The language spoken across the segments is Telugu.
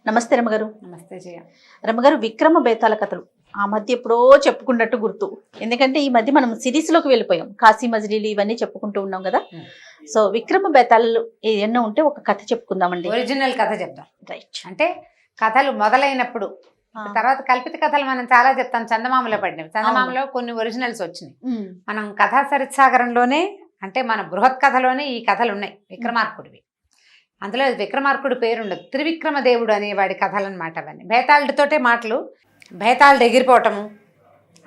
నమస్తే రమగారు. నమస్తే జయ. రమగారు, విక్రమ బేతాళ కథలు ఆ మధ్య ఎప్పుడో చెప్పుకున్నట్టు గుర్తు. ఎందుకంటే ఈ మధ్య మనం సిరీస్ లోకి వెళ్ళిపోయాం. కాశీ మజిలీలు ఇవన్నీ చెప్పుకుంటూ ఉన్నాం కదా. సో విక్రమ బేతాళాలు ఏమన్నా ఉంటే ఒక కథ చెప్పుకుందామండి. ఒరిజినల్ కథ చెప్దాం. రైట్. అంటే కథలు మొదలైనప్పుడు తర్వాత కల్పిత కథలు మనం చాలా చెప్తాం. చందమామలో పడినవి. చందమామలో కొన్ని ఒరిజినల్స్ వచ్చినాయి. మనం కథా సరిత్సాగరంలోనే అంటే మన బృహత్ కథలోనే ఈ కథలు ఉన్నాయి. విక్రమార్కుడివి. అందులో విక్రమార్కుడు పేరుండదు. త్రివిక్రమ దేవుడు అనేవాడి కథలు అనమాట. అవన్నీ బేతాళుడితోటే మాటలు, బేతాళుడు ఎగిరిపోవటము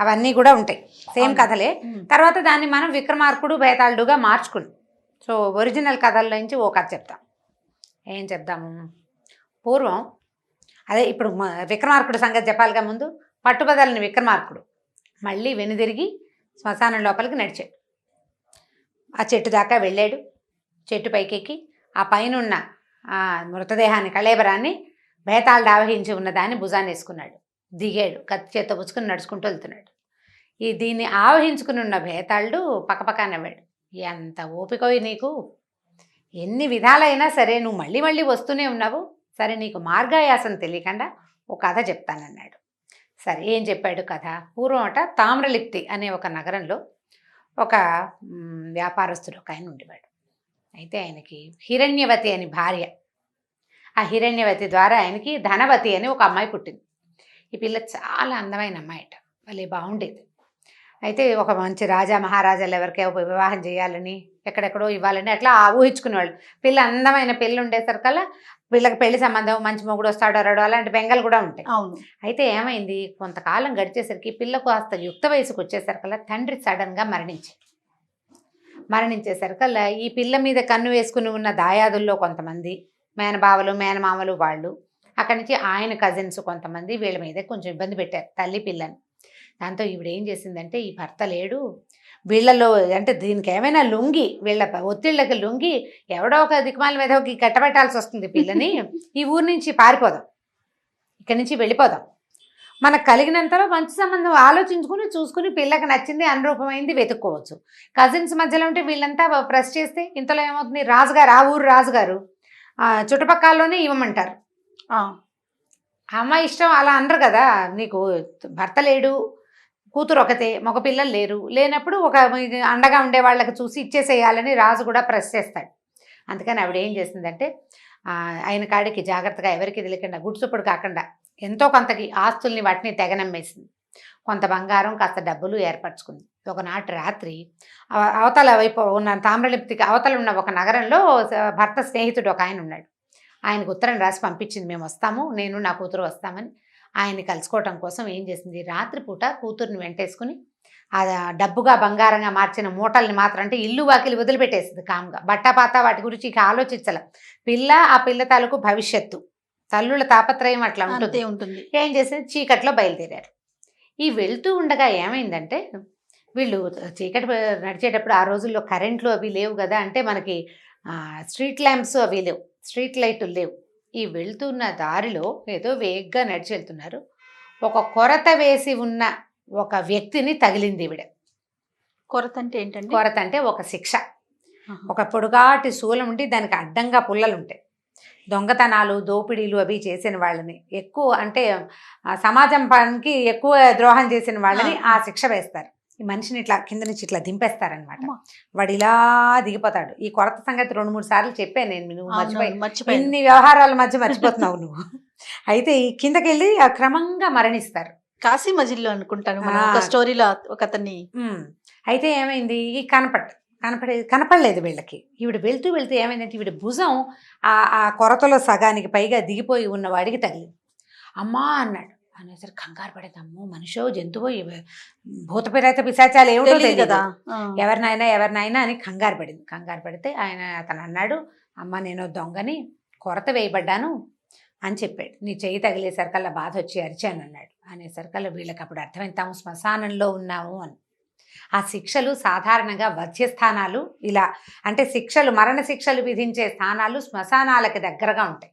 అవన్నీ కూడా ఉంటాయి. సేమ్ కథలే. తర్వాత దాన్ని మనం విక్రమార్కుడు బేతాళుడుగా మార్చుకున్నాం. సో ఒరిజినల్ కథల నుంచి ఓ కథ చెప్తాం. ఏం చెప్దాము? పూర్వం అదే ఇప్పుడు విక్రమార్కుడు సంగతి చెప్పాలిగా. ముందు పట్టుబదలని విక్రమార్కుడు మళ్ళీ వెనుదిరిగి శ్మశానం లోపలికి నడిచాడు. ఆ చెట్టు దాకా వెళ్ళాడు. చెట్టు పైకెక్కి ఆ పైనున్న ఆ మృతదేహాన్ని కళేబరాన్ని బేతాళుడు ఆవహించి ఉన్న దాన్ని భుజాన్ని వేసుకున్నాడు. దిగాడు. కత్తి చేత్తో పుచ్చుకుని నడుచుకుంటూ వెళ్తున్నాడు. దీన్ని ఆవహించుకుని ఉన్న బేతాళుడు పక్కపక్క నవ్వాడు. ఎంత ఓపిక నీకు! ఎన్ని విధాలైనా సరే నువ్వు మళ్ళీ మళ్ళీ వస్తూనే ఉన్నావు. సరే నీకు మార్గాయాసం తెలియకుండా ఒక కథ చెప్తానన్నాడు. సరే ఏం చెప్పాడు కథ? పూర్వం తామ్రలిప్తి అనే ఒక నగరంలో ఒక వ్యాపారస్తుడు ఒక ఆయన ఉండేవాడు. అయితే ఆయనకి హిరణ్యవతి అని భార్య. ఆ హిరణ్యవతి ద్వారా ఆయనకి ధనవతి అని ఒక అమ్మాయి పుట్టింది. ఈ పిల్ల చాలా అందమైన అమ్మాయిట. భలే బాగుండేది. అయితే ఒక మంచి రాజా మహారాజాలు ఎవరికైనా వివాహం చేయాలని ఎక్కడెక్కడో ఇవ్వాలని అట్లా ఊహించుకునేవాళ్ళు. పిల్ల అందమైన పిల్ల ఉండేసరికల్లా వీళ్ళకి పెళ్లి సంబంధం, మంచి మొగుడు వస్తాడో రాడో అలాంటి బెంగలు కూడా ఉంటాయి. అవును. అయితే ఏమైంది, కొంతకాలం గడిచేసరికి పిల్లకు కాస్త యుక్త వయసుకు వచ్చేసరికల్లా తండ్రి సడన్గా మరణించేసరికల్లా ఈ పిల్ల మీద కన్ను వేసుకుని ఉన్న దాయాదుల్లో కొంతమంది మేనబావలు మేనమామలు వాళ్ళు అక్కడి నుంచి ఆయన కజిన్స్ కొంతమంది వీళ్ళ మీద కొంచెం ఇబ్బంది పెట్టారు తల్లి పిల్లని. దాంతో ఈవిడ ఏం చేసిందంటే, ఈ భర్త లేడు వీళ్ళలో అంటే దీనికి ఏమైనా లొంగి వీళ్ళ ఒత్తిళ్ళకి లొంగి ఎవడో ఒక దిక్మాల మీద కట్టబెట్టాల్సి వస్తుంది పిల్లని. ఈ ఊరి నుంచి పారిపోదాం, ఇక్కడి నుంచి వెళ్ళిపోదాం, మనకు కలిగినంతలో మంచి సంబంధం ఆలోచించుకుని చూసుకుని పిల్లకి నచ్చింది అనురూపమైంది వెతుక్కోవచ్చు. కజిన్స్ మధ్యలో ఉంటే వీళ్ళంతా ప్రెస్ చేస్తే ఇంతలో ఏమవుతుంది, రాజుగారు ఆ ఊరు రాజుగారు చుట్టుపక్కలలోనే ఇవ్వమంటారు. అమ్మాయి ఇష్టం అలా అనరు కదా. నీకు భర్త లేడు, కూతురు ఒకతే, మగ పిల్లలు లేనప్పుడు ఒక అండగా ఉండే వాళ్ళకి చూసి ఇచ్చేసేయాలని రాజు కూడా ప్రెస్ చేస్తాడు. అందుకని ఆవిడ ఏం చేసిందంటే, ఆయన కాడికి జాగ్రత్తగా ఎవరికి తెలియకుండా గుడ్సుప్పుడు కాకుండా ఎంతో కొంతకి ఆస్తుల్ని వాటిని తెగనమ్మేసింది. కొంత బంగారం కాస్త డబ్బులు ఏర్పరచుకుంది. ఒకనాటి రాత్రి అవతల వైపు ఉన్న తామ్రలిప్తికి అవతల ఉన్న ఒక నగరంలో భర్త స్నేహితుడు ఒక ఆయన ఉన్నాడు. ఆయనకు ఉత్తరం రాసి పంపించింది, మేము వస్తాము, నేను నా కూతురు వస్తామని. ఆయన్ని కలుసుకోవటం కోసం ఏం చేసింది, రాత్రిపూట కూతుర్ని వెంటేసుకుని ఆ డబ్బుగా బంగారంగా మార్చిన మూటల్ని మాత్రం అంటే ఇల్లు వాకిలి వదిలిపెట్టేసింది కామ్గా. బట్టపాత వాటి గురించి ఇక ఆలోచించాల. పిల్ల ఆ పిల్ల తాలూకు భవిష్యత్తు, తల్లుల తాపత్రయం అట్లా ఉంటుంది. ఏం చేసింది, చీకట్లో బయలుదేరారు. ఈ వెళ్తూ ఉండగా ఏమైందంటే, వీళ్ళు చీకటి నడిచేటప్పుడు ఆ రోజుల్లో కరెంట్లు అవి లేవు కదా, అంటే మనకి స్ట్రీట్ ల్యాంప్స్ అవి లేవు, స్ట్రీట్ లైట్లు లేవు. ఈ వెళ్తున్న దారిలో ఏదో వేగ్గా నడిచి వెళ్తున్నారు. ఒక కొరత వేసి ఉన్న ఒక వ్యక్తిని తగిలింది ఈవిడ. కొరత అంటే ఏంటంటే? కొరత అంటే ఒక శిక్ష. ఒక పొడుగాటి శూలం ఉండి దానికి అడ్డంగా పుల్లలు ఉంటాయి. దొంగతనాలు దోపిడీలు అవి చేసిన వాళ్ళని, ఎక్కువ అంటే సమాజం పనికి ఎక్కువ ద్రోహం చేసిన వాళ్ళని ఆ శిక్ష వేస్తారు. ఈ మనిషిని ఇట్లా కింద నుంచి ఇట్లా దింపేస్తారనమాట. వాడు ఇలా దిగిపోతాడు. ఈ కొరత సంగతి 2-3 సార్లు చెప్పాను నేను, నువ్వు మర్చిపోయి ఇన్ని వ్యవహారాల మధ్య మర్చిపోతున్నావు నువ్వు. అయితే ఈ కిందకి వెళ్ళి క్రమంగా మరణిస్తారు. కాశీ మజిల్లో అనుకుంటాను ఒక స్టోరీలో ఒక అతన్ని. అయితే ఏమైంది, ఈ కనపడలేదు వీళ్ళకి. ఈవిడ వెళ్తూ వెళ్తూ ఏమైందంటే, ఈవిడ భుజం ఆ కొరతలో సగానికి పైగా దిగిపోయి ఉన్న వాడికి తగిలింది. అమ్మా అన్నాడు. అనేసరికి కంగారు పడేది. అమ్మో మనిషో జంతువో భూత ప్రేత పిశాచాలు ఏమిటో తెలియదు కదా, ఎవరినైనా అని కంగారు పడితే అతను అన్నాడు, అమ్మ నేను దొంగని, కొరత వేయబడ్డాను అని చెప్పాడు. నీ చెయ్యి తగిలేసరికల్లా బాధ వచ్చి అరిచాను అన్నాడు. అనేసరికల్లా వీళ్ళకి అప్పుడు అర్థమైంది తాము శ్మశానంలో ఉన్నాము అని. ఆ శిక్షలు సాధారణంగా వధ్యస్థానాలు, ఇలా అంటే శిక్షలు మరణ శిక్షలు విధించే స్థానాలు శ్మశానాలకి దగ్గరగా ఉంటాయి.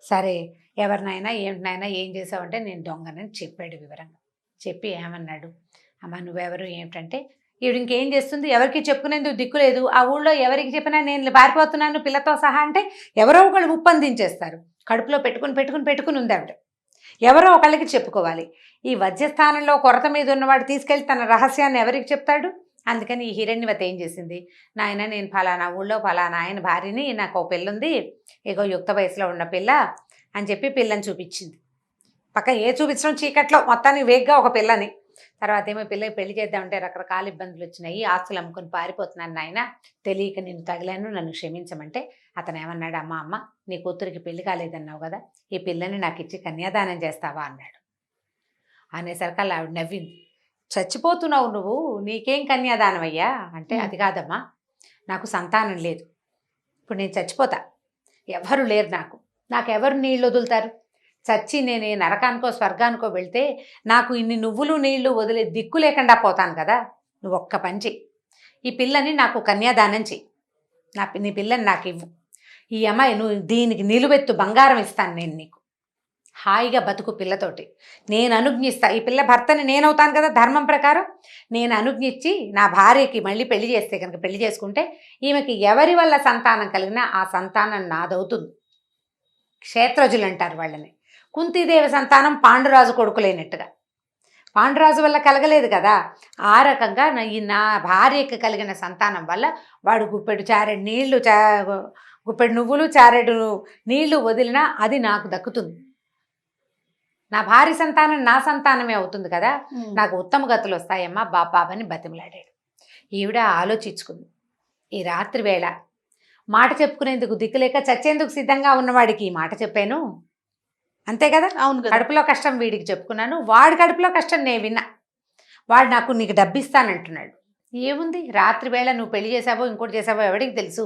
సరే ఎవరినైనా ఏమిటినైనా ఏం చేసావంటే, నేను దొంగనని చెప్పాడు వివరంగా. చెప్పి ఏమన్నాడు, అమ్మ నువ్వెవరు ఏమిటంటే, ఈవిడ ఇంకేం చేస్తుంది, ఎవరికి చెప్పుకునేందుకు దిక్కు లేదు. ఆ ఊళ్ళో ఎవరికి చెప్పినా నేను పారిపోతున్నాను పిల్లతో సహా అంటే ఎవరో ఒకళ్ళు ఉప్పందించేస్తారు. కడుపులో పెట్టుకుని ఉంది ఆవిడ. ఎవరో ఒకళ్ళకి చెప్పుకోవాలి. ఈ వజ్రస్థానంలో కొరత మీద ఉన్నవాడు తీసుకెళ్ళి తన రహస్యాన్ని ఎవరికి చెప్తాడు? అందుకని ఈ హిరణ్యవతి ఏం చేసింది, నాయన నేను ఫలానా ఊళ్ళో ఫలానా ఆయన భార్యని, నాకు ఒక పిల్లుంది, ఇగో యుక్త వయసులో ఉన్న పిల్ల అని చెప్పి పిల్లని చూపించింది. పక్క చూపించడం చీకట్లో మొత్తానికి వేగ్గా ఒక పిల్లని. తర్వాత ఏమో పిల్లకి పెళ్లి చేద్దామంటే రకరకాల ఇబ్బందులు వచ్చినాయి, ఆస్తులు అమ్ముకొని పారిపోతున్నాను నాయన, తెలియక నేను తగిలాను, నన్ను క్షమించమంటే అతను ఏమన్నాడు, అమ్మ నీ కూతురికి పెళ్లి కాలేదన్నావు కదా, ఈ పిల్లని నాకు ఇచ్చి కన్యాదానం చేస్తావా అన్నాడు. అనేసరికల్లా ఆవిడ నవ్వింది. చచ్చిపోతున్నావు నువ్వు, నీకేం కన్యాదానం అయ్యా అంటే, అది కాదమ్మా, నాకు సంతానం లేదు, ఇప్పుడు నేను చచ్చిపోతా, ఎవరు లేరు, నాకెవరు నీళ్ళు వదులుతారు, చచ్చి నేను నరకానికో స్వర్గానికో వెళ్తే నాకు ఇన్ని నువ్వులు నీళ్లు వదిలే దిక్కు లేకుండా పోతాను కదా, నువ్వు ఒక్క పని చెయ్యి, ఈ పిల్లని నాకు కన్యాదానం చెయ్యి, నీ పిల్లని నాకు ఇవ్వు, ఈ అమ్మాయి నువ్వు దీనికి నిలువెత్తు బంగారం ఇస్తాను నేను నీకు, హాయిగా బతుకు పిల్లతోటి, నేను అనుజ్ఞిస్తా, ఈ పిల్ల భర్తని నేనవుతాను కదా ధర్మం ప్రకారం, నేను అనుజ్ఞించి నా భార్యకి మళ్ళీ పెళ్లి చేస్తే కనుక, పెళ్లి చేసుకుంటే ఈమెకి ఎవరి వల్ల సంతానం కలిగినా ఆ సంతానం నాదవుతుంది. క్షేత్రజులు అంటారు వాళ్ళని. కుంతీదేవి సంతానం పాండురాజు కొడుకులైనట్టుగా, పాండురాజు వల్ల కలగలేదు కదా, ఆ రకంగా నా భార్యకి కలిగిన సంతానం వల్ల వాడు గుప్పెడు నువ్వులు చారెడు నీళ్లు వదిలినా అది నాకు దక్కుతుంది, నా భార్య సంతానం నా సంతానమే అవుతుంది కదా, నాకు ఉత్తమ గతులు వస్తాయమ్మా బాబాని బతిమలాడాడు. ఈవిడ ఆలోచించుకుంది, ఈ రాత్రి వేళ మాట చెప్పుకునేందుకు దిక్కులేక చచ్చేందుకు సిద్ధంగా ఉన్నవాడికి ఈ మాట చెప్పాను, అంతే కదా, అవును, కడుపులో కష్టం వీడికి చెప్పుకున్నాను, వాడి కడుపులో కష్టం నేను విన్నా, వాడు నీకు డబ్బిస్తానంటున్నాడు, ఏముంది రాత్రి వేళ నువ్వు పెళ్లి చేసావో ఇంకోటి చేసావో ఎవడికి తెలుసు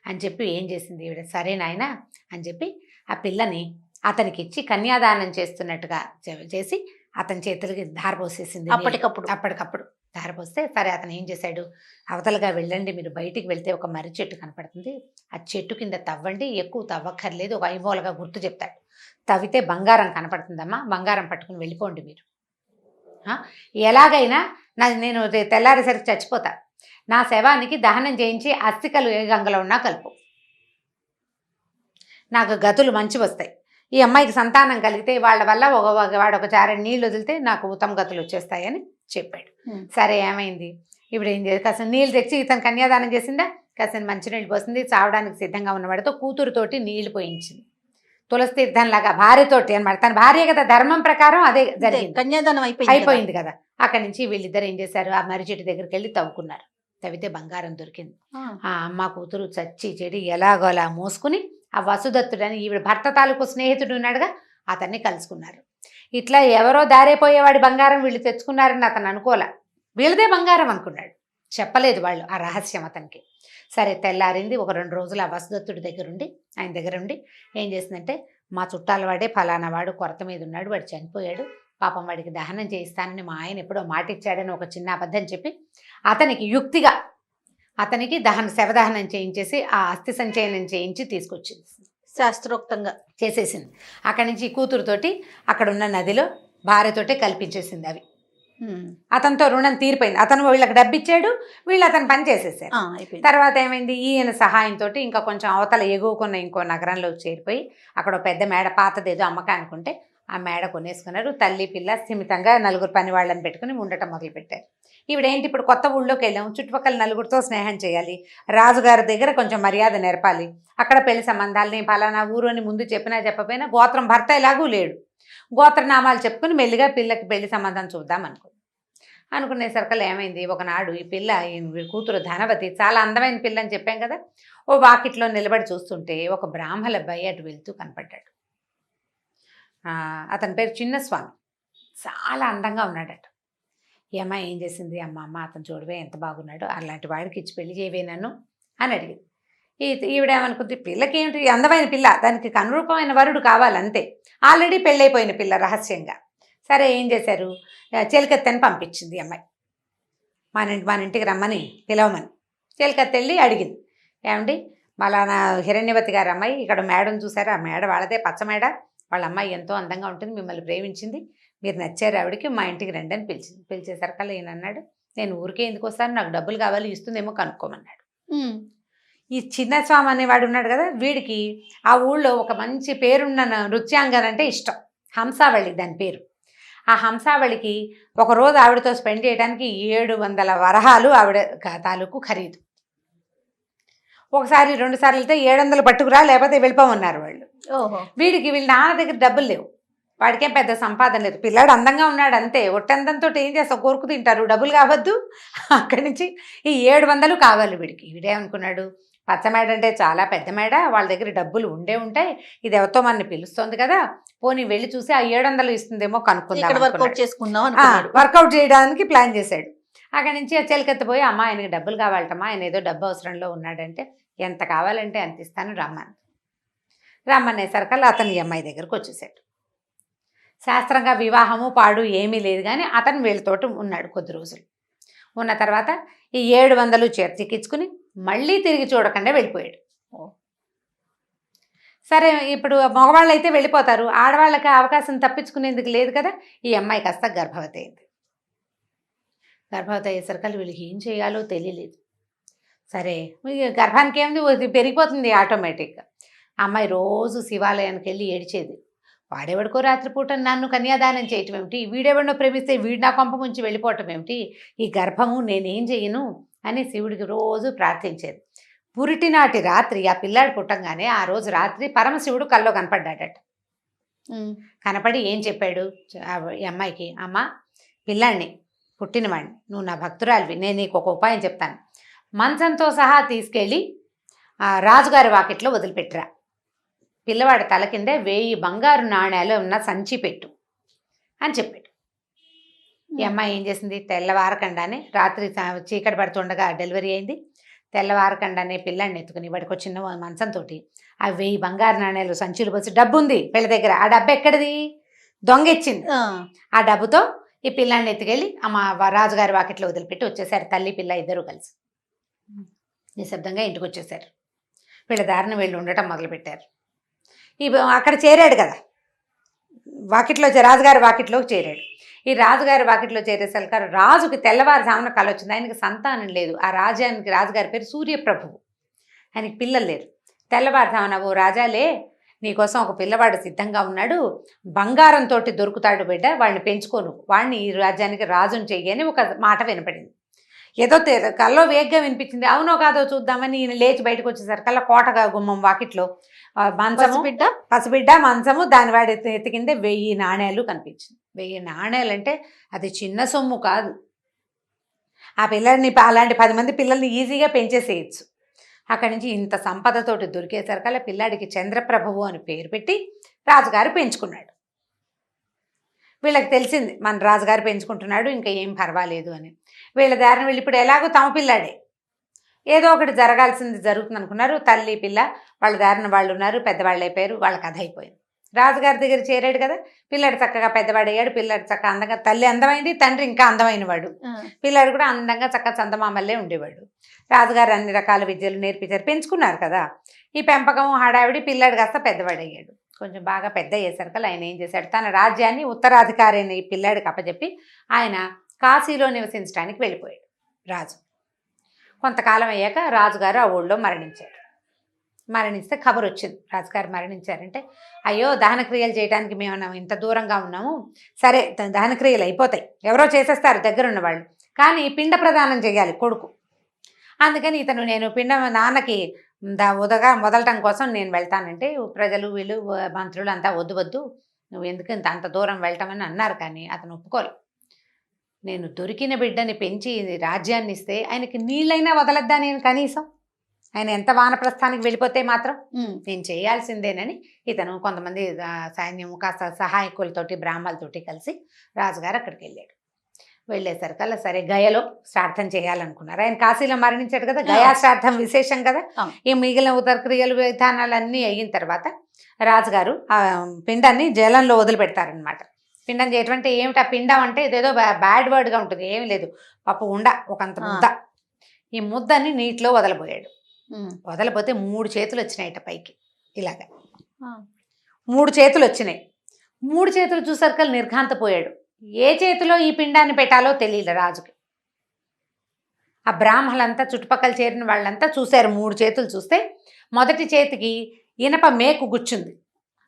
అని చెప్పి ఏం చేసింది ఈవిడ, సరే నాయన అని చెప్పి ఆ పిల్లని అతనికి ఇచ్చి కన్యాదానం చేస్తున్నట్టుగా చేసి అతని చేతులకి ధారపోసేసింది. అప్పటికప్పుడు ధారపోస్తే సరే అతను ఏం చేశాడు, అవతలగా వెళ్ళండి, మీరు బయటికి వెళ్తే ఒక మర్రి చెట్టు కనపడుతుంది, ఆ చెట్టు కింద తవ్వండి, ఎక్కువ తవ్వక్కర్లేదు, ఒక ఐమూలగా గుర్తు చెప్తాడు, తవ్వితే బంగారం కనపడుతుందమ్మా, బంగారం పట్టుకుని వెళ్ళిపోండి మీరు, ఎలాగైనా నేను తెల్లారేసరికి చచ్చిపోతా, నా శవానికి దహనం చేయించి అస్థికలు ఏ గంగలో ఉన్నా కలుపు, నాకు గతులు మంచి వస్తాయి, ఈ అమ్మాయికి సంతానం కలిగితే వాళ్ళ వల్ల వాడు ఒక చారెడు నీళ్ళు వదిలితే నాకు ఉత్తమ గతులు వచ్చేస్తాయని చెప్పాడు. సరే ఏమైంది, ఇప్పుడు ఏం చేసి కాసిన నీళ్ళు తెచ్చి ఇతను కన్యాదానం చేసిందా, కాసిన మంచినీళ్ళు పోసింది, చావడానికి సిద్ధంగా ఉన్నవాడితో కూతురుతోటి నీళ్లు పోయించింది, తులసి తీర్థంలాగా భార్యతోటి అనమాట, తన భార్య కదా ధర్మం ప్రకారం అదే జరిగింది, కన్యాదానం అయిపోయింది కదా. అక్కడి నుంచి వీళ్ళిద్దరు ఏం చేశారు, ఆ మర్రి చెట్టు దగ్గరికి వెళ్ళి తవ్వుకున్నారు, తవ్వితే బంగారం దొరికింది. ఆ అమ్మ కూతురు చచ్చి చెడి ఎలాగోలా మోసుకుని ఆ వసుదత్తుడని ఈవిడ భర్త తాలూకు స్నేహితుడు ఉన్నాడుగా అతన్ని కలుసుకున్నారు. ఇట్లా ఎవరో దారైపోయేవాడి బంగారం వీళ్ళు తెచ్చుకున్నారని అతను అనుకోలే, వీళ్ళదే బంగారం అనుకున్నాడు, చెప్పలేదు వాళ్ళు ఆ రహస్యం అతనికి. సరే తెల్లారింది, ఒక 2 రోజులు ఆ వసుదత్తుడి ఆయన దగ్గర ఉండి ఏం చేసిందంటే, మా చుట్టాల వాడే ఫలానా వాడు కొరత మీద ఉన్నాడు, వాడు చనిపోయాడు, పాపం వాడికి దహనం చేయిస్తానని మా ఆయన ఎప్పుడో మాట ఇచ్చాడని ఒక చిన్న అబద్ధం చెప్పి అతనికి యుక్తిగా అతనికి శవదహనం చేయించేసి ఆ అస్థి సంచయనం చేయించి తీసుకొచ్చింది, శాస్త్రోక్తంగా చేసేసింది. అక్కడి నుంచి కూతురుతోటి అక్కడ ఉన్న నదిలో భార్యతోటే కల్పించేసింది అవి. అతనితో రుణం తీరిపోయింది, అతను వీళ్ళకి డబ్బిచ్చాడు, వీళ్ళు అతను పని చేసేసారు. తర్వాత ఏమైంది, ఈయన సహాయంతో ఇంకా కొంచెం అవతల ఎగువకున్న ఇంకో నగరంలో చేరిపోయి అక్కడ పెద్ద మేడ పాతదేదో అమ్మకానికి ఉంటే ఆ మేడ కొనేసుకున్నారు. తల్లి పిల్ల స్థిమితంగా 4 పని వాళ్ళని పెట్టుకుని ఉండటం మొదలుపెట్టారు. ఈవిడేంటి, ఇప్పుడు కొత్త ఊళ్ళోకి వెళ్ళాము, చుట్టుపక్కల 4 స్నేహం చేయాలి, రాజుగారి దగ్గర కొంచెం మర్యాద నేర్పాలి, అక్కడ పెళ్లి సంబంధాలని పలానా ఊరు అని ముందు చెప్పినా చెప్పపోయినా గోత్రం భర్త ఎలాగూ లేడు, గోత్రనామాలు చెప్పుకుని మెల్లిగా పిల్లకి పెళ్లి సంబంధం చూద్దాం అనుకునేసరికల్లా ఏమైంది, ఒకనాడు ఈ పిల్ల కూతురు ధనవతి చాలా అందమైన పిల్ల అని చెప్పాం కదా, ఓ వాకిట్లో నిలబడి చూస్తుంటే ఒక బ్రాహ్మణ అబ్బాయి అటు వెళ్తూ కనపడ్డాడు. అతని పేరు చిన్నస్వామి, చాలా అందంగా ఉన్నాడట. ఈ అమ్మాయి ఏం చేసింది, అమ్మ అతను చూడవే ఎంత బాగున్నాడు, అలాంటి వాడికి ఇచ్చి పెళ్లి చేయవే నన్ను అని అడిగింది. ఈవిడేమనుకుంది, పిల్లకి ఏమిటి అందమైన పిల్ల, దానికి అనురూపమైన వరుడు కావాలంతే, ఆల్రెడీ పెళ్ళైపోయిన పిల్ల రహస్యంగా. సరే ఏం చేశారు, చెలికత్తెని పంపించింది అమ్మాయి, మన ఇంటికి రమ్మని పిలవమని. చెలికత్తె వెళ్ళి అడిగింది, ఏమండి మళ్ళా హిరణ్యవతి గారు అమ్మాయి ఇక్కడ మేడను చూసారా, ఆ మేడ వాళ్ళదే, పచ్చ మేడ, వాళ్ళ అమ్మాయి ఎంతో అందంగా ఉంటుంది, మిమ్మల్ని ప్రేమించింది, మీరు నచ్చారు ఆవిడకి, మా ఇంటికి రండి అని పిలిచేసరికల్లా ఈయన అన్నాడు, నేను ఊరికే ఎందుకు వస్తాను, నాకు డబ్బులు కావాలి, ఇస్తుందేమో కనుక్కోమన్నాడు. ఈ చిన్నస్వామి అనేవాడు ఉన్నాడు కదా, వీడికి ఆ ఊళ్ళో ఒక మంచి పేరున్న నృత్యాంగన అంటే ఇష్టం, హంసావళి దాని పేరు. ఆ హంసావళికి ఒకరోజు ఆవిడతో స్పెండ్ చేయడానికి 700 వరహాలు ఆవిడ తాలూకు ఖరీదు. ఒకసారి 2 సార్లు వెళ్తే 700 పట్టుకురా లేకపోతే వెళ్ళిపోమన్నారు వాళ్ళు. వీళ్ళ నాన్న దగ్గర డబ్బులు లేవు, వాడికేం పెద్ద సంపాదన లేదు, పిల్లాడు అందంగా ఉన్నాడు అంతే, ఒట్టందంతో ఏం చేస్తావు, కొరుకు తింటారు, డబ్బులు కావద్దు. అక్కడి నుంచి ఈ 700 కావాలి వీడికి. వీడేమనుకున్నాడు, పచ్చమేడ అంటే చాలా పెద్ద మేడ, వాళ్ళ దగ్గర డబ్బులు ఉంటాయి, ఇది ఎవరితో మనని పిలుస్తోంది కదా, పోనీ వెళ్ళి చూసి ఆ 700 ఇస్తుందేమో కనుక్కుందాం, వర్కౌట్ చేయడానికి ప్లాన్ చేశాడు. అక్కడి నుంచి ఆ చెలికెత్తిపోయి, అమ్మ ఆయనకి డబ్బులు కావాలటమ్మా, ఆయన ఏదో డబ్బు అవసరంలో ఉన్నాడంటే, ఎంత కావాలంటే అంత ఇస్తాను రమ్మనేసరికల్లా అతను ఈ అమ్మాయి దగ్గరకు వచ్చేసాడు. శాస్త్రంగా వివాహము పాడు ఏమీ లేదు, కానీ అతను వీళ్ళతోటి ఉన్నాడు కొద్ది రోజులు. ఉన్న తర్వాత ఈ 700 చేర్చిక్కించుకుని మళ్ళీ తిరిగి చూడకుండా వెళ్ళిపోయాడు. సరే, ఇప్పుడు మగవాళ్ళు అయితే వెళ్ళిపోతారు, ఆడవాళ్ళకి అవకాశం తప్పించుకునేందుకు లేదు కదా. ఈ అమ్మాయి కాస్త గర్భవతి అయింది. గర్భవతి అయ్యేసరికి వీళ్ళకి ఏం చేయాలో తెలియలేదు. సరే, గర్భానికి ఏమిటి, పెరిగిపోతుంది ఆటోమేటిక్గా. అమ్మాయి రోజు శివాలయానికి వెళ్ళి ఏడిచేది, వాడెవడికో రాత్రిపూట నన్ను కన్యాదానం చేయటం ఏమిటి, వీడెవడినో ప్రేమిస్తే వీడు నా కొంప ముంచి వెళ్ళిపోవటం ఏమిటి, ఈ గర్భము నేనేం చేయను అని శివుడికి రోజు ప్రార్థించేది. పురిటినాటి రాత్రి ఆ పిల్లాడు పుట్టంగానే ఆ రోజు రాత్రి పరమశివుడు కల్లో కనపడ్డాడట. కనపడి ఏం చెప్పాడు ఈ అమ్మాయికి, అమ్మ పిల్లాడిని పుట్టినవాడిని, నువ్వు నా భక్తురాలివి, నేను నీకు ఒక ఉపాయం చెప్తాను, మంచంతో సహా తీసుకెళ్ళి రాజుగారి వాకిట్లో వదిలిపెట్టురా, పిల్లవాడి తల కింద 1000 బంగారు నాణ్యాలు ఉన్న సంచి పెట్టు అని చెప్పాడు. ఈ అమ్మాయి ఏం చేసింది, తెల్లవారకండానే, రాత్రి చీకటి పడుతుండగా డెలివరీ అయింది, తెల్లవారకండానే పిల్లాడిని ఎత్తుకుని వాడికి చిన్న మంచంతో ఆ 1000 బంగారు నాణ్యాలు సంచులు పోసి, డబ్బు ఉంది పిల్ల దగ్గర, ఆ డబ్బు ఎక్కడిది, దొంగ ఇచ్చింది. ఆ డబ్బుతో ఈ పిల్లాడిని ఎత్తుకెళ్ళి రాజుగారి వాకిట్లో వదిలిపెట్టి వచ్చేసారు. తల్లి పిల్ల ఇద్దరు కలిసి నిశ్శబ్దంగా ఇంటికి వచ్చేసారు. వీళ్ళ దారిని వీళ్ళు ఉండటం మొదలుపెట్టారు. అక్కడ చేరాడు కదా, రాజుగారి వాకిట్లోకి చేరాడు. ఈ రాజుగారి వాకిట్లో చేరేసరికి రాజుకి తెల్లవారుజామున కల వచ్చింది. ఆయనకి సంతానం లేదు. ఆ రాజుగారి పేరు సూర్యప్రభువు, ఆయనకి పిల్లలు లేరు. తెల్లవారుజామున, ఓ రాజాలే, నీకోసం ఒక పిల్లవాడు సిద్ధంగా ఉన్నాడు, బంగారంతో దొరుకుతాడు బిడ్డ, వాడిని పెంచుకోను, వాడిని ఈ రాజ్యానికి రాజుని చెయ్యని ఒక మాట వినపడింది. ఏదో కల్లో వేగ్గా వినిపించింది. అవునో కాదో చూద్దామని ఈయన లేచి బయటకు వచ్చేసరికల్లా కోటగా గుమ్మం వాకిట్లో మంచము, పసిబిడ్డ మంచము, దాని వాడి ఎత్తికిందే 1000 నాణ్యాలు కనిపించింది. 1000 నాణ్యాలు అంటే అది చిన్న సొమ్ము కాదు. ఆ పిల్లల్ని అలాంటి 10 మంది పిల్లల్ని ఈజీగా పెంచేసేయచ్చు. అక్కడి నుంచి ఇంత సంపదతోటి దొరికేసరికల్లా పిల్లాడికి చంద్రప్రభువు అని పేరు పెట్టి రాజుగారు పెంచుకున్నాడు. వీళ్ళకి తెలిసింది మన రాజుగారు పెంచుకుంటున్నాడు, ఇంకా ఏం పర్వాలేదు అని. వీళ్ళ దారిని వీళ్ళు ఇప్పుడు ఎలాగో తమ పిల్లాడే, ఏదో ఒకటి జరగాల్సింది జరుగుతుంది అనుకున్నారు. తల్లి పిల్ల వాళ్ళ దారిన వాళ్ళు ఉన్నారు, పెద్దవాళ్ళు అయిపోయారు, వాళ్ళ కథ అయిపోయింది. రాజుగారి దగ్గర చేరాడు కదా, పిల్లాడు చక్కగా పెద్దవాడు అయ్యాడు, పిల్లాడు చక్కగా అందంగా, తల్లి అందమైంది, తండ్రి ఇంకా అందమైన వాడు, పిల్లాడు కూడా అందంగా చక్కగా చందమామల్లే ఉండేవాడు. రాజుగారు అన్ని రకాల విద్యలు నేర్పించారు, పెంచుకున్నారు కదా. ఈ పెంపకం హడావిడి, పిల్లాడు కాస్త పెద్దవాడు అయ్యాడు. కొంచెం బాగా పెద్ద అయ్యేసరికి ఆయన ఏం చేశాడు, తన రాజ్యాన్ని ఉత్తరాధికారి అయిన ఈ పిల్లాడికి అప్పచెప్పి ఆయన కాశీలో నివసించడానికి వెళ్ళిపోయాడు రాజు. కొంతకాలం అయ్యాక రాజుగారు ఆ ఊళ్ళో మరణించారు. మరణిస్తే ఖబర్ వచ్చింది, రాజుగారు మరణించారంటే. అయ్యో, దహనక్రియలు చేయడానికి మేము ఇంత దూరంగా ఉన్నాము, సరే దహనక్రియలు అయిపోతాయి, ఎవరో చేసేస్తారు దగ్గరున్న వాళ్ళు, కానీ పిండ ప్రదానం చేయాలి కొడుకు. అందుకని నేను నాన్నకి మొదలటం కోసం నేను వెళ్తానంటే ప్రజలు వీళ్ళు మంత్రులు అంతా వద్దు నువ్వు ఎందుకు అంత దూరం వెళ్ళటమని అన్నారు. కానీ అతను ఒప్పుకోలేదు. నేను దొరికిన బిడ్డని పెంచి రాజ్యాన్ని ఇస్తే ఆయనకి నీళ్ళైనా వదలద్దా నేను కనీసం, ఆయన ఎంత వానప్రస్థానికి వెళ్ళిపోతే మాత్రం నేను చేయాల్సిందేనని ఇతను కొంతమంది సైన్యం కాస్త సహాయకులతోటి బ్రాహ్మణులతోటి కలిసి రాజుగారు అక్కడికి వెళ్ళాడు. వెళ్ళేసరికల్లా సరే గయలో శ్రాద్ధం చేయాలనుకున్నారు. ఆయన కాశీలో మరణించాడు కదా, గయా శ్రాద్ధం విశేషం కదా. ఈ మిగిలిన ఉత్తరక్రియలు విధానాలన్నీ అయిన తర్వాత రాజుగారు ఆ పిండాన్ని జలంలో వదిలిపెడతారనమాట. పిండం చేయటం అంటే ఏమిటి, ఆ పిండం అంటే ఇదేదో బ్యాడ్ వర్డ్గా ఉంటుంది, ఏమి లేదు, పప్పు ఉండ ఒకంత ముద్ద. ఈ ముద్దని నీటిలో వదలబోయాడు. వదలపోతే 3 చేతులు వచ్చినాయిట పైకి, ఇలాగా 3 చేతులు వచ్చినాయి. 3 చేతులు చూసరికల్ నిర్ఘాంతపోయాడు. ఏ చేతిలో ఈ పిండాన్ని పెట్టాలో తెలియదు రాజుకి. ఆ బ్రాహ్మలంతా చుట్టుపక్కల చేరిన వాళ్ళంతా చూశారు. 3 చేతులు చూస్తే మొదటి చేతికి ఇనప మేకు గుచ్చుంది.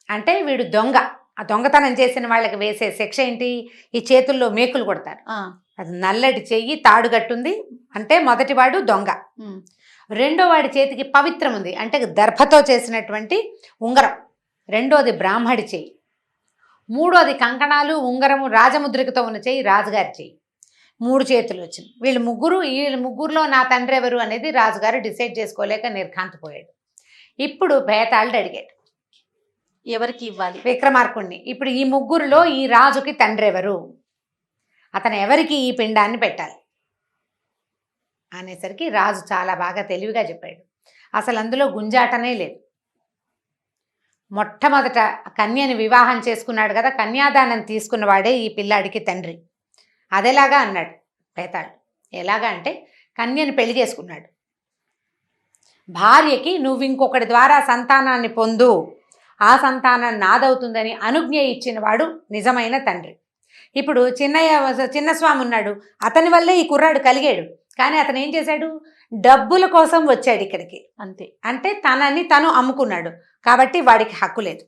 అంటే వీడు దొంగ. ఆ దొంగతనం చేసిన వాళ్ళకి వేసే శిక్ష ఏంటి? ఈ చేతుల్లో మేకులు కొడతారు. అది నల్లటి చెయ్యి, తాడుగట్టుంది. అంటే మొదటివాడు దొంగ. రెండో వాడి చేతికి పవిత్రం ఉంది. అంటే దర్భతో చేసినటువంటి ఉంగరం. రెండోది బ్రాహ్మడి చెయ్యి. మూడోది కంకణాలు, ఉంగరము, రాజముద్రికతో ఉన్న చెయ్యి రాజుగారి చెయ్యి. 3 చేతులు వచ్చినాయి. వీళ్ళ ముగ్గురులో నా తండ్రి ఎవరు అనేది రాజుగారు డిసైడ్ చేసుకోలేక నిర్ఘాంతపోయాడు. ఇప్పుడు బేతాళుడు అడిగాడు, ఎవరికి ఇవ్వాలి? విక్రమార్కుణ్ణి. ఇప్పుడు ఈ ముగ్గురులో ఈ రాజుకి తండ్రి ఎవరు, అతను ఎవరికి ఈ పిండాన్ని పెట్టాలి అనేసరికి రాజు చాలా బాగా తెలివిగా చెప్పాడు. అసలు అందులో గుంజాటనే లేదు. మొట్టమొదట కన్యని వివాహం చేసుకున్నాడు కదా, కన్యాదానం తీసుకున్నవాడే ఈ పిల్లాడికి తండ్రి. అదేలాగా అన్నాడు బేతాళుడు. ఎలాగా అంటే, కన్యని పెళ్లి చేసుకున్నాడు. భార్యకి నువ్వు ఇంకొకటి ద్వారా సంతానాన్ని పొందు, ఆ సంతానం నాదవుతుందని అనుజ్ఞ ఇచ్చిన వాడు నిజమైన తండ్రి. ఇప్పుడు చిన్నస్వామి ఉన్నాడు, అతని వల్లే ఈ కుర్రాడు కలిగాడు. కానీ అతను ఏం చేశాడు? డబ్బుల కోసం వచ్చాడు ఇక్కడికి, అంతే. అంటే తనని తను అమ్ముకున్నాడు. కాబట్టి వాడికి హక్కు లేదు.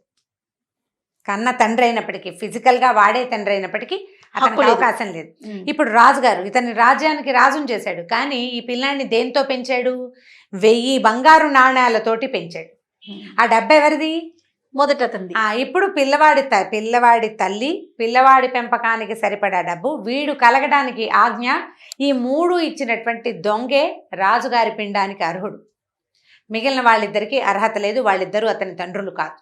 కన్న తండ్రి అయినప్పటికీ, ఫిజికల్గా వాడే తండ్రి అయినప్పటికీ అతనికి అవకాశం లేదు. ఇప్పుడు రాజుగారు ఇతని రాజ్యానికి రాజుని చేశాడు. కానీ ఈ పిల్లాన్ని దేంతో పెంచాడు? 1000 బంగారు నాణ్యాలతోటి పెంచాడు. ఆ డబ్బు ఎవరిది? మొదట అతనిది. ఇప్పుడు పిల్లవాడి తల్లి, పిల్లవాడి పెంపకానికి సరిపడా డబ్బు, వీడు కలగడానికి ఆజ్ఞ, ఈ 3 ఇచ్చినటువంటి దొంగే రాజుగారి పిండానికి అర్హుడు. మిగిలిన వాళ్ళిద్దరికీ అర్హత లేదు. వాళ్ళిద్దరూ అతని తండ్రులు కాదు.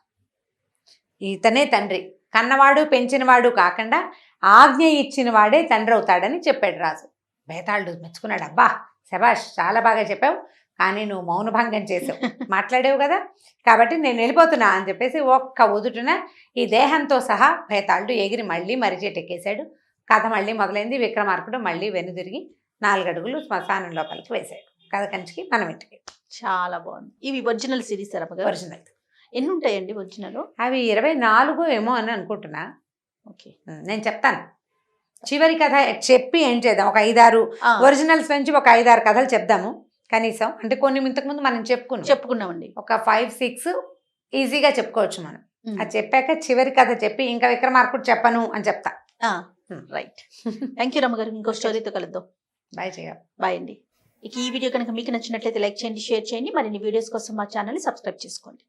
ఇతనే తండ్రి. కన్నవాడు పెంచినవాడు కాకుండా ఆజ్ఞ ఇచ్చిన వాడే తండ్రి అవుతాడని చెప్పాడు రాజు. బేతాళుడు మెచ్చుకున్నాడు. అబ్బా శభాష్, చాలా బాగా చెప్పావు, కానీ నువ్వు మౌనభంగం చేసావు, మాట్లాడావు కదా, కాబట్టి నేను వెళ్ళిపోతున్నా అని చెప్పేసి ఒక్క ఉదుటున ఈ దేహంతో సహా బేతాళుడు ఎగిరి మళ్ళీ మరిచెట్టెక్కేశాడు. కథ మళ్ళీ మొదలైంది. విక్రమార్కుడు మళ్ళీ వెనుదిరిగి 4 అడుగులు శ్మశానం లోపలికి వేశాడు. కథ కంచికి మనం ఇంటికి. చాలా బాగుంది. ఇవి ఒరిజినల్ సిరీస్ ఒరిజినల్. ఎన్ని ఉంటాయండి ఒరిజినల్? అవి 24 ఏమో అని అనుకుంటున్నా. ఓకే, నేను చెప్తాను. చివరి కథ చెప్పి ఏం చేద్దాం, ఒక 5-6 ఒరిజినల్స్ నుంచి ఒక 5-6 కథలు చెప్దాము కనీసం. అంటే కొన్ని ఇంతకుముందు మనం చెప్పుకున్నామండి. ఒక 5-6 ఈజీగా చెప్పుకోవచ్చు మనం. అది చెప్పాక చివరి కథ చెప్పి ఇంకా విక్రమార్కుడు చెప్పను అని చెప్తా. రైట్. థ్యాంక్ యూ రమ్మగారు. ఇంకో స్టోరీతో కలుద్దాం. బాయ్ చేయ. బాయ్ అండి. ఈ వీడియో కనుక మీకు నచ్చినట్లయితే లైక్ చేయండి, షేర్ చేయండి. మరిన్ని వీడియోస్ కోసం మా ఛానల్ని సబ్స్క్రైబ్ చేసుకోండి.